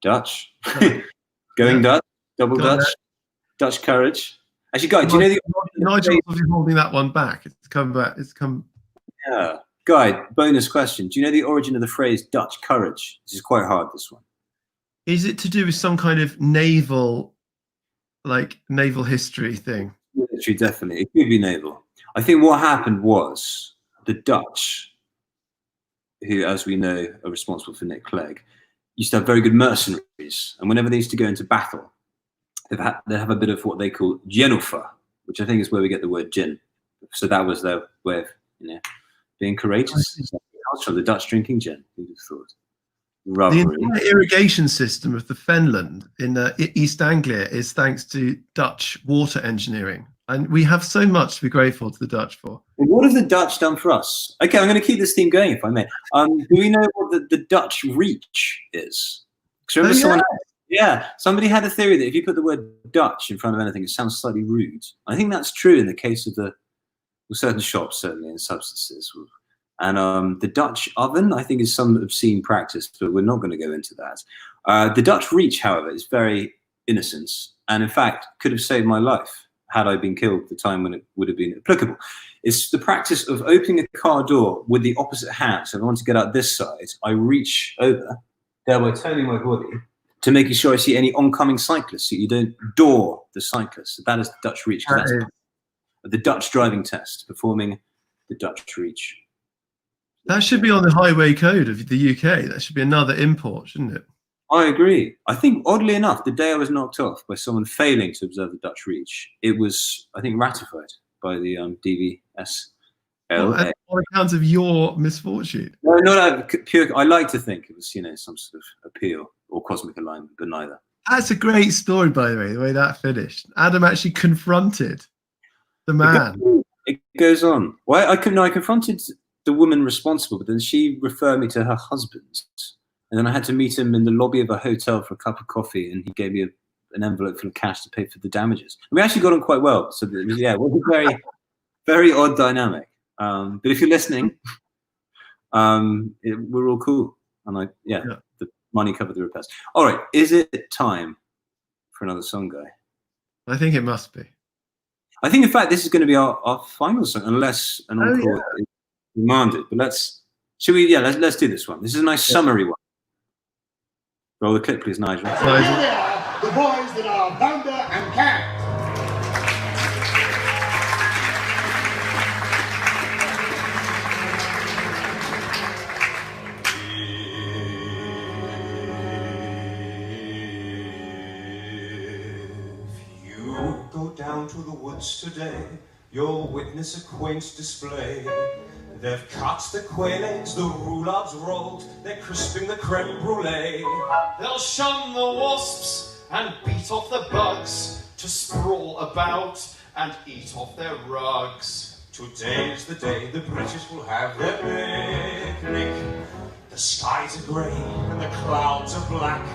Dutch. Going Dutch. Double Dutch. Dutch courage. Actually, Guy, do you know Nigel will be holding that one back. It's come back. Yeah. Guy, bonus question. Do you know the origin of the phrase Dutch courage? This is quite hard, this one. Is it to do with some kind of naval history thing? Military, definitely. It could be naval. I think what happened was the Dutch, who, as we know, are responsible for Nick Clegg, used to have very good mercenaries. And whenever they used to go into battle, they'd have a bit of what they call Jennifer, which I think is where we get the word gin. So that was their way of, being courageous. The Dutch drinking gin. Who'd have thought? The entire irrigation system of the Fenland in East Anglia is thanks to Dutch water engineering. And we have so much to be grateful to the Dutch for. What have the Dutch done for us? Okay, I'm going to keep this theme going, if I may. Do we know what the Dutch reach is? Because remember somebody had a theory that if you put the word Dutch in front of anything, it sounds slightly rude. I think that's true in the case of certain shops, certainly, and substances. And the Dutch oven, I think, is some obscene practice, but we're not going to go into that. The Dutch reach, however, is very innocent, and in fact, could have saved my life had I been killed at the time when it would have been applicable. It's the practice of opening a car door with the opposite hand. So if I want to get out this side, I reach over, thereby turning my body to making sure I see any oncoming cyclists, so you don't door the cyclist. So that is the Dutch reach. That's the Dutch driving test, performing the Dutch reach. That should be on the highway code of the UK. That should be another import, shouldn't it? I agree. I think, oddly enough, the day I was knocked off by someone failing to observe the Dutch reach, it was, I think, ratified by the DVSLA. On account of your misfortune? No, not pure. I like to think it was, some sort of appeal or cosmic alignment, but neither. That's a great story, by the way that finished. Adam actually confronted the man. It goes on. Well, I confronted the woman responsible, but then she referred me to her husband. And then I had to meet him in the lobby of a hotel for a cup of coffee, and he gave me an envelope full of cash to pay for the damages. And we actually got on quite well. So it was a very, very odd dynamic. But if you're listening, we're all cool. And the money covered the repairs. All right, is it time for another song, Guy? I think it must be. I think, in fact, this is going to be our final song, unless an encore is demanded. But let's do this one. This is a nice summary one. Roll the clip, please, Nigel. The boys that are Bounder and Cat. If you go down to the woods today, you'll witness a quaint display. They've cut the quail eggs, the roulards rolled, they're crisping the creme brulee. They'll shun the wasps and beat off the bugs, to sprawl about and eat off their rugs. Today's the day the British will have their picnic. The skies are grey and the clouds are black,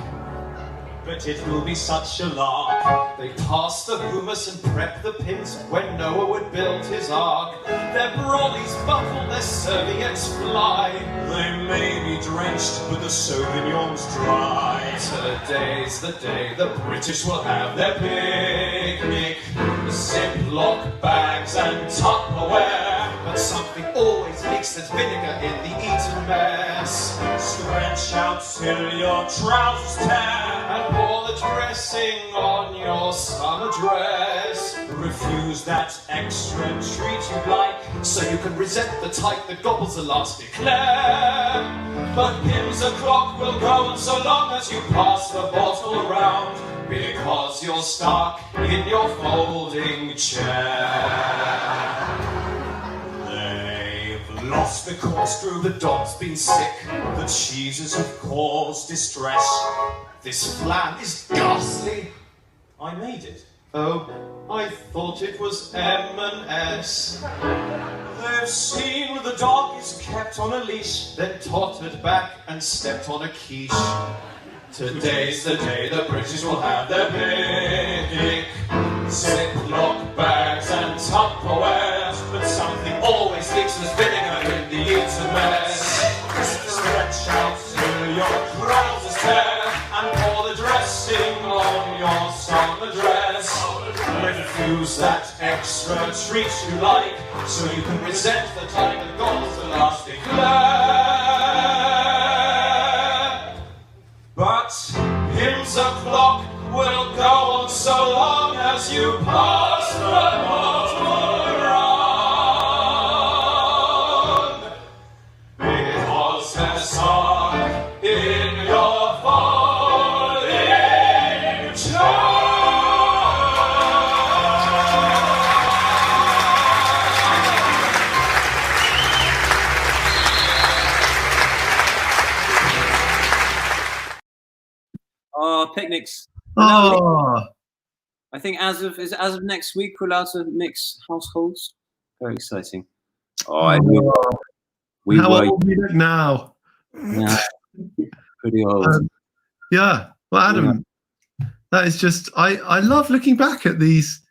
but it will be such a lark. They pass the humus and prep the pins when Noah would build his ark. Their brollies buckle, their serviettes fly. They may be drenched, but the Sauvignon's dry. Today's the day the British will have their picnic. Ziploc bags and Tupperware, but something always leaks, there's vinegar in the eaten mess. Stretch out till your trousers tear, and pour the dressing on your summer dress. Refuse that extra treat you'd like, so you can resent the type that gobbles the last eclair. But Pim's o'clock will go on so long as you pass the bottle around, because you're stuck in your folding chair. They've lost the corkscrew, The dog's been sick, the cheeses have caused distress. this flan is ghastly. I made it. Oh, I thought it was M&S. They've seen the dog is kept on a leash, Then tottered back and stepped on a quiche. Today's the day the British will have their picnic. Ziploc bags and Tupperware, but something always leaks, there's vinegar in the eaten mess. Stretch out till your Trousers tear and pour the dressing on your summer dress. Refuse that extra treat you like, so you can resent the type that gobbles the last eclair. But you pass the bottle round. Because there's song in your falling child. Oh, picnics. Oh, I think as of next week, we're allowed to mix households. Very exciting. Oh, we how were old do you look now? yeah, pretty old. Yeah. Well, Adam, that is just I love looking back at these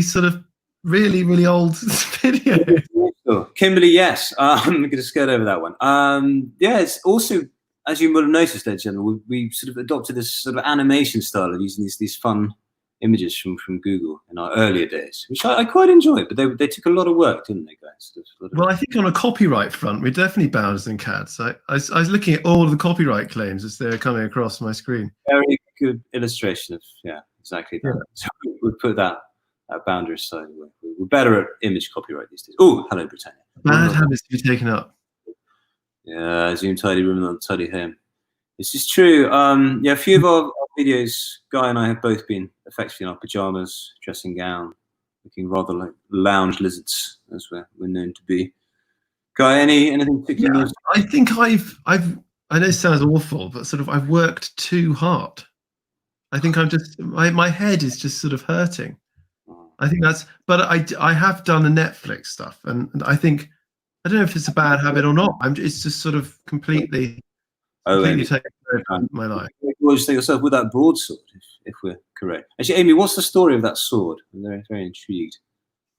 sort of really, really old videos. Sure. Kimberly, yes. I'm going to skirt over that one. Yeah, it's also, as you would have noticed there, General, we sort of adopted this sort of animation style of using these fun images from Google in our earlier days, which I quite enjoyed, but they took a lot of work, didn't they, guys? Well, I think on a copyright front, we're definitely bound in CAD. So I was looking at all of the copyright claims as they were coming across my screen. Very good illustration of, exactly that. Yeah. So we'll put that boundary aside. We're better at image copyright these days. Oh, hello, Britannia. Bad habits to be taken up. Yeah, Zoom tidy room and tidy home. This is true. Yeah, a few of our videos, Guy and I have both been effectively in our pajamas, dressing gown, looking rather like lounge lizards, as we're known to be. Guy, anything particular? Yeah, I think I know it sounds awful, but sort of I've worked too hard. I think I'm just my head is just sort of hurting. I think that's, but I have done the Netflix stuff, and I think I don't know if it's a bad habit or not. It's just sort of completely taken over my life. What did you think yourself with that broadsword, if we're correct? Actually, Amy, what's the story of that sword? I'm very, very intrigued.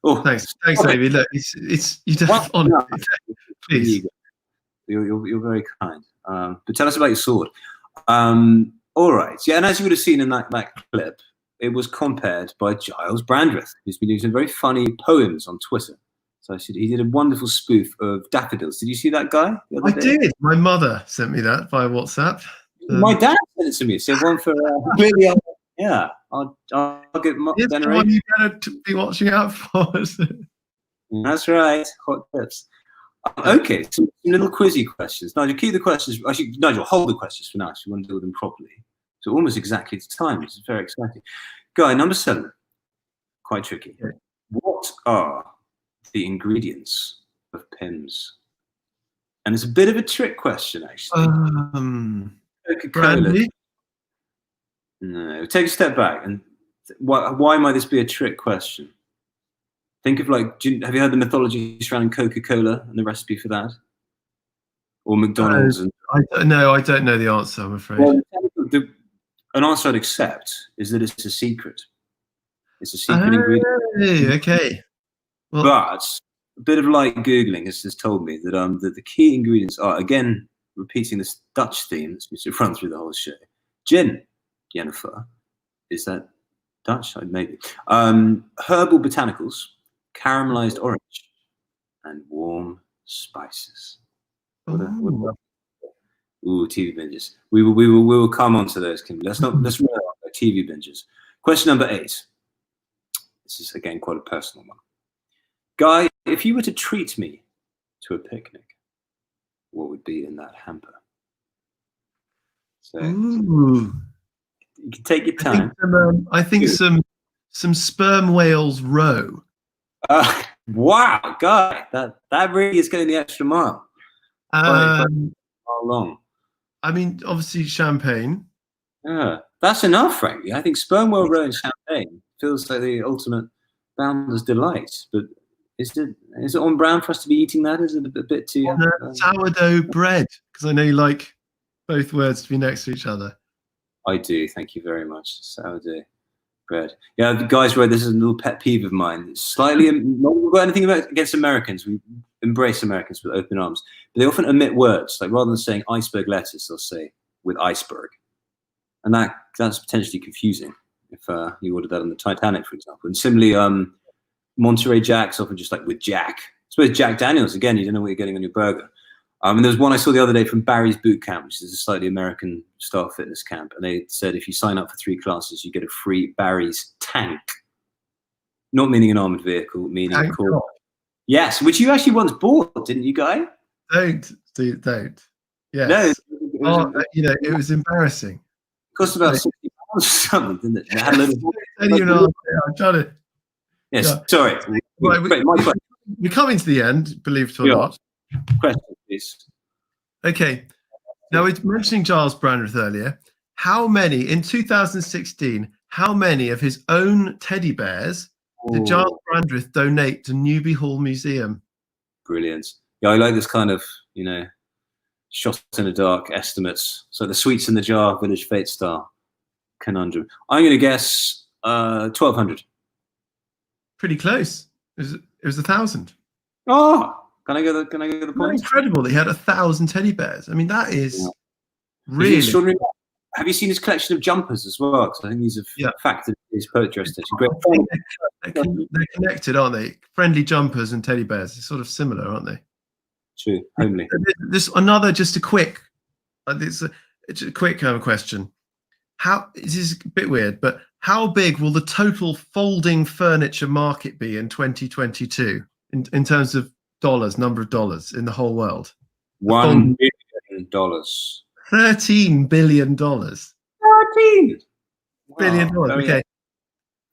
Oh, thanks, Amy. Look, it's you don't honestly, please. You're very kind. But tell us about your sword. All right, yeah, and as you would have seen in that clip, it was compared by Giles Brandreth, who's been doing some very funny poems on Twitter. So he did a wonderful spoof of daffodils. Did you see that, Guy? I did. My mother sent me that via WhatsApp. My dad sent it to me. So one for really, yeah. I'll get it's the one you better be watching out for. That's right. Hot tips. Okay, some little quizzy questions. Nigel, keep the questions. Actually, Nigel, hold the questions for now. So you want to deal with them properly. So almost exactly to time, which is very exciting. Guy, number 7. Quite tricky. Okay. What are the ingredients of Pimm's? And it's a bit of a trick question, actually. Brandy? No, take a step back. And why might this be a trick question? Think of have you heard the mythology surrounding Coca-Cola and the recipe for that? Or McDonald's? I don't know the answer, I'm afraid. Well, an answer I'd accept is that it's a secret. It's a secret ingredient. Okay. Well, but a bit of light Googling has told me that that the key ingredients are, again, repeating this Dutch theme that's been run through the whole show. Gin, Jennifer. Is that Dutch? Maybe. Herbal botanicals, caramelized orange, and warm spices. Ooh, TV binges. We will come on to those, Kim. Let's run out TV binges. Question number 8. This is again quite a personal one. Guy, if you were to treat me to a picnic, what would be in that hamper? So you can take your time. I think some sperm whales roe. Wow, Guy, that really is going the extra mile. How long? I mean, obviously champagne. Yeah, that's enough, frankly. I think sperm whale roe and champagne feels like the ultimate boundless delight. But is it on brand for us to be eating that? Is it a bit too sourdough bread? Because I know you like both words to be next to each other. I do. Thank you very much. Sourdough bread. Yeah, the guys wrote this is a little pet peeve of mine. It's slightly not got anything against Americans. We embrace Americans with open arms, but they often omit words. Like rather than saying iceberg lettuce, they'll say with iceberg, and that's potentially confusing if you ordered that on the Titanic, for example. And similarly, Monterey Jack's often just like with Jack. I suppose Jack Daniels, again, you don't know what you're getting on your burger. And there was one I saw the other day from Barry's Boot Camp, which is a slightly American style fitness camp. And they said if you sign up for 3 classes, you get a free Barry's tank. Not meaning an armoured vehicle, meaning Tank top. Yes, which you actually once bought, didn't you, Guy? Don't. Yes. No, It was embarrassing. It cost about £60 or something, didn't it? It had a little... I'm trying to. Yes, Yeah. sorry. Right, My question. we're coming to the end, believe it or not. Question, please. Okay. Now, we're mentioning Giles Brandreth earlier. In 2016, how many of his own teddy bears did Giles Brandreth donate to Newby Hall Museum? Brilliant. Yeah, I like this kind of, shot in the dark estimates. So the sweets in the jar, Village Fate style conundrum. I'm going to guess 1,200. Pretty close. It was 1,000. Oh, can I get the point? Incredible that he had 1,000 teddy bears. I mean, that is really extraordinary. Have you seen his collection of jumpers as well? Because I think these have factored his poetry esthetic. Great. They're connected, aren't they? Friendly jumpers and teddy bears are sort of similar, aren't they? True. Homely. This another just a quick. It's a quick question. This is a bit weird, but how big will the total folding furniture market be in 2022 in terms of dollars, number of dollars in the whole world? $1 billion. $13 billion. $13 billion. Okay.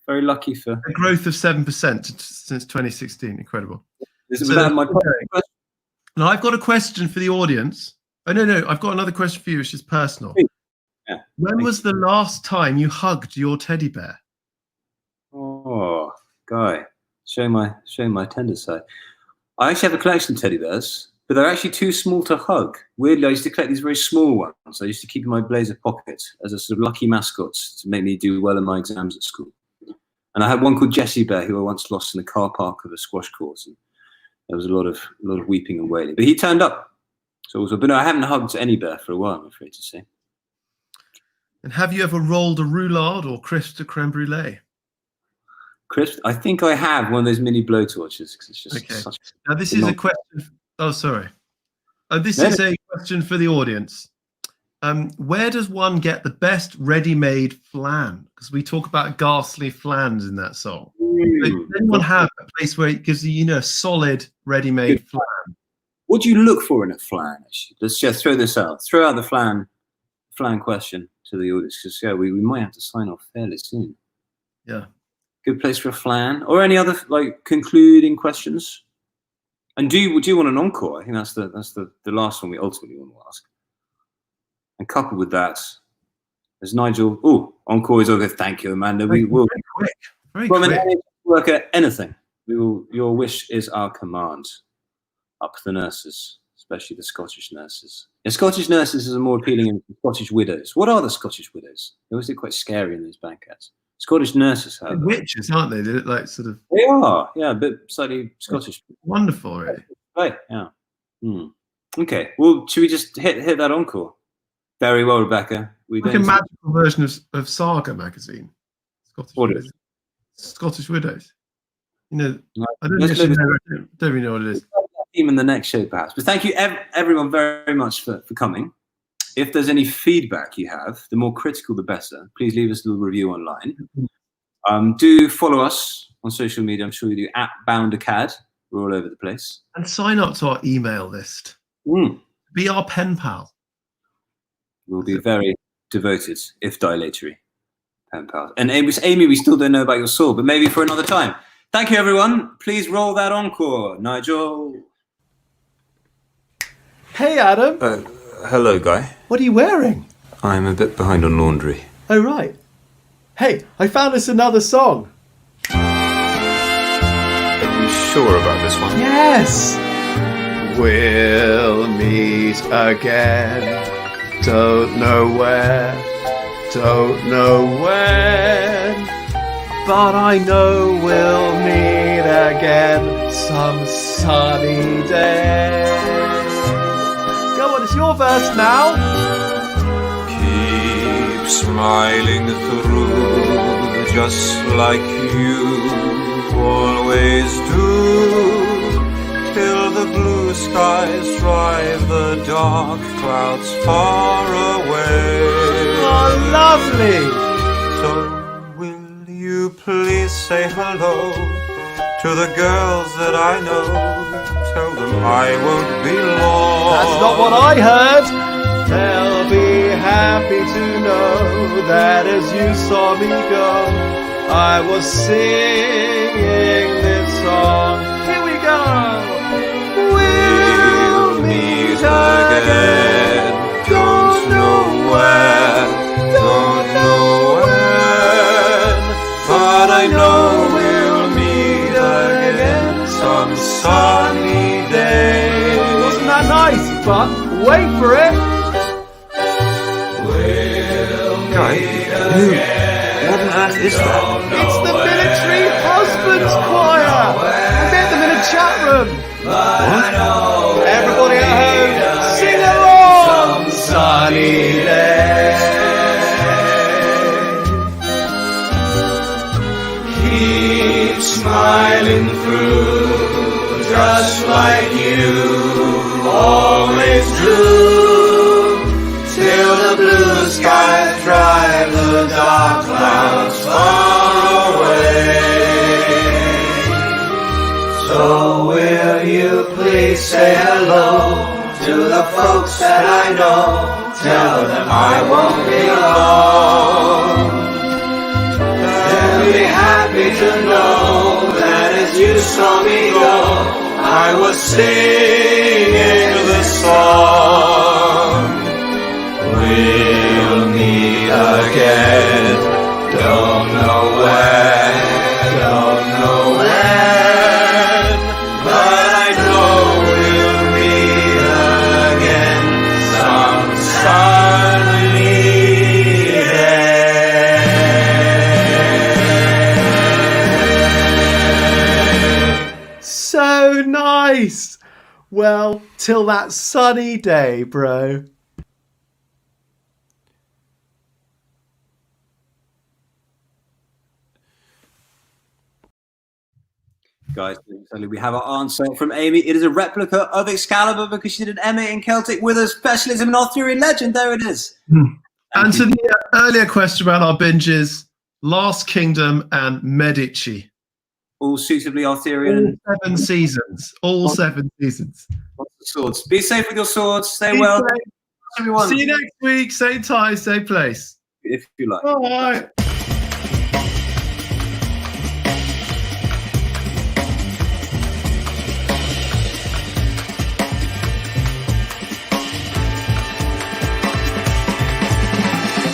Very lucky for a growth of 7% since 2016. Incredible. Now I've got a question for the audience. Oh no, I've got another question for you, which is personal. Yeah. When was the last time you hugged your teddy bear? Oh, Guy, showing my tender side. I actually have a collection of teddy bears, but they're actually too small to hug. Weirdly, I used to collect these very small ones. I used to keep in my blazer pocket as a sort of lucky mascot to make me do well in my exams at school. And I had one called Jessie Bear, who I once lost in the car park of a squash court. And there was a lot of weeping and wailing. But he turned up. But no, I haven't hugged any bear for a while, I'm afraid to say. And have you ever rolled a roulade or crisped a creme brulee? Crisp? I think I have one of those mini blowtorches. Because it's just such now this is a question. Oh, sorry. This is a question for the audience. Where does one get the best ready-made flan? Because we talk about ghastly flans in that song. Does anyone have a place where it gives you, a solid ready-made flan? What do you look for in a flan? Actually? Let's just throw this out. Throw out the flan question to the audience, because we might have to sign off fairly soon. Yeah. Good place for a flan, or any other concluding questions? And do you want an encore? I think that's the last one we ultimately want to ask. And coupled with that, there's Nigel. Oh, encore is over. Thank you, Amanda. We will very quick. Work at anything. We will. Your wish is our command. Up the nurses, especially the Scottish nurses. The Scottish nurses are more appealing than Scottish widows. What are the Scottish widows? They always look quite scary in those bank ads. Scottish nurses, however, witches, aren't they? They look like sort of. They are, yeah, a bit slightly Scottish. Wonderful, really. Right, yeah. Okay, well, should we just hit that encore? Very well, Rebecca. Like a magical version of Saga magazine. Scottish Widows. I don't really know what it is. Team in the next show, perhaps. But thank you, everyone, very much for coming. If there's any feedback you have, the more critical, the better. Please leave us a little review online. Do follow us on social media. I'm sure you do, @BounderCAD. We're all over the place. And sign up to our email list. Be our pen pal. We'll be very devoted, if dilatory, pen pals. And Amy, we still don't know about your soul, but maybe for another time. Thank you, everyone. Please roll that encore. Nigel. Hey, Adam. Hello, Guy. What are you wearing? I'm a bit behind on laundry. Oh, right. Hey, I found us another song. Are you sure about this one? Yes. We'll meet again. Don't know where, don't know when, but I know we'll meet again some sunny day. Go on, it's your verse now. Keep smiling through, just like you always do, till the blue skies drive the dark clouds far away. Oh, lovely! So will you please say hello to the girls that I know. Tell them I won't be long. That's not what I heard. They'll be happy to know that as you saw me go, I was singing this song. Here we go. We'll meet again. Don't know where, don't know when, but I know we'll meet again some sunny day. Wasn't that nice? But wait for it. Guys, what on earth is that? It's the military husbands choir. I met them in a chat room. What? Everybody at home, sing along. Sunny day. Keep smiling through, just like you always do, till the blue skies drive the dark clouds far away. So will you please say hello to the folks that I know? Tell them I won't be alone. They'll be happy to know that as you saw me go, I was singing the song. We'll meet again. Don't know when, don't know when, but I know we'll meet again some sunny day. So nice. Well, till that sunny day, bro. Guys, we have our answer from Amy. It is a replica of Excalibur because she did an MA in Celtic with a specialism in Arthurian legend. There it is. And to the earlier question about our binges, Last Kingdom and Medici. All suitably Arthurian. All 7 seasons. All 7 seasons. Lots of swords. Be safe with your swords. Stay Be well. safe. Everyone. See you next week. Same time, same place. If you like. All right.